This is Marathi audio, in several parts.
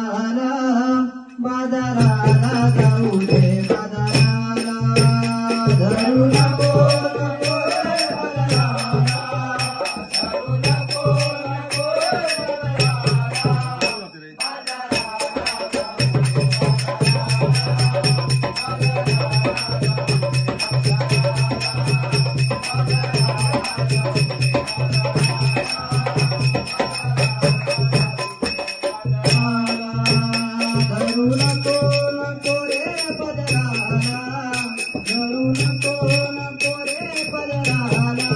बाजाराला बाजाराला जाऊ दे बाजाराला धरू नको नको रे बाजाराला धरू नको नको रे धरू नको नको रे पदराला धरू नको नको रे पदराला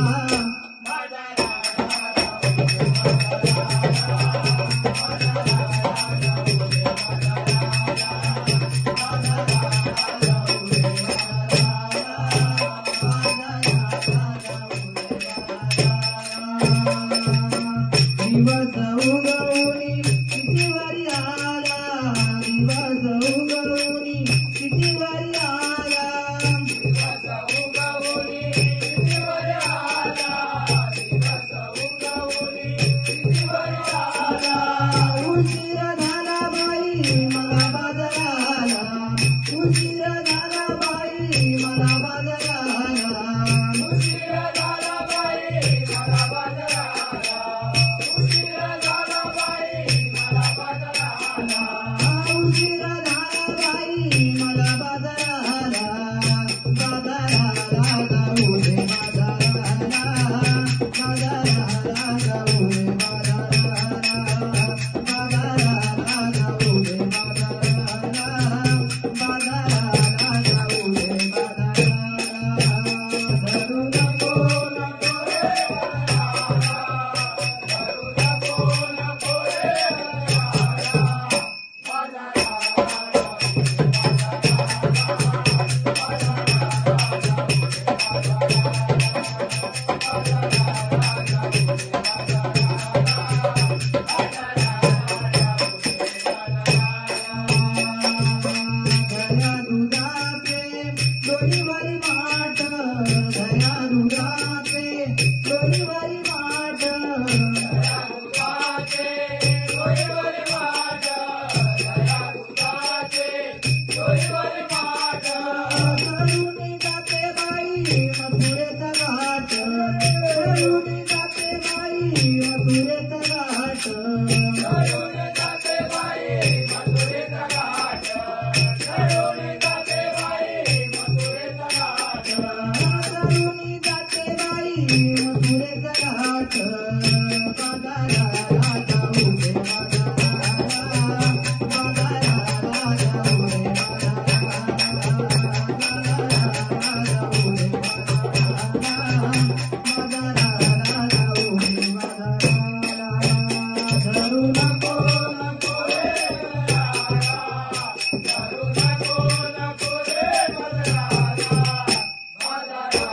दिवस उगवणी किती वारी आला दिवस उगवणी किती वारी आला दिवस उगवणी किती वारी आला दिवस उगवणी किती वारी आला उशीर झाला बाई मला बाजाराला उशीर झाला बाई मला बाजाराला उशीर झाला बाई मला बाजाराला उशीर झाला बाई मला बाजाराला उशीर झाला बाई मला बाजाराला बाजाराला जाऊ दे बाजाराला बाजाराला जाऊ दे बाजाराला बाजाराला जाऊ दे बाजाराला बाजाराला जाऊ दे बाजाराला धरू नको नको रे धरू नको नको रे दया दुधाचे डोईवारी माठ दया दुधाचे डोईवारी माठ दया दुधाचे डोईवारी माठ दया दुधाचे डोईवारी माठ करुणी जाते बाई मथुरेचा घाट करुणी जाते बाई मथुरेचा घाट करुणी जाते बाई मथुरेचा घाट करुणी जाते बाई मथुरेचा घाट करुणी जाते बाई मथुरेचा घाट बाजाराला जाऊ दे बाजाराला बाजाराला जाऊ दे बाजाराला जाऊ दे बाजाराला जाऊ दे बाजाराला धरू नको नको रे धरू नको नको रे बाजारी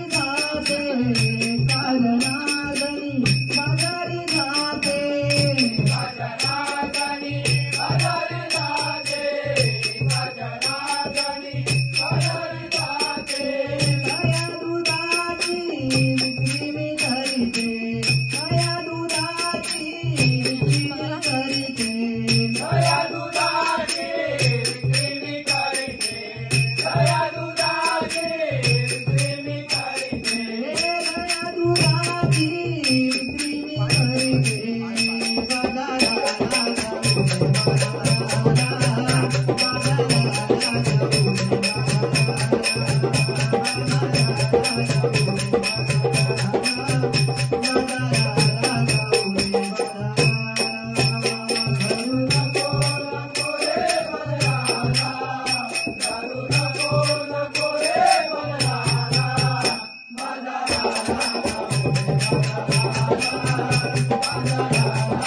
जाते कागनादनी बाजारी जाते कागनादनी बाजारी जाते कागनादनी बाजारी जाते दया दुधाची विक्री मी करीते दया दुधाची विक्री मी करीते दया दुधाची विक्री मी करीते दया दुधाची विक्री मी करीते दया दुधाची विक्री मी करीते बाजाराला जाऊ दे बाजाराला बाजाराला जाऊ दे बाजाराला जाऊ दे बाजाराला जाऊ दे धरू नको नको रे बाजाराला धरू नको नको रे बाजाराला बाजाराला जाऊ दे बाजाराला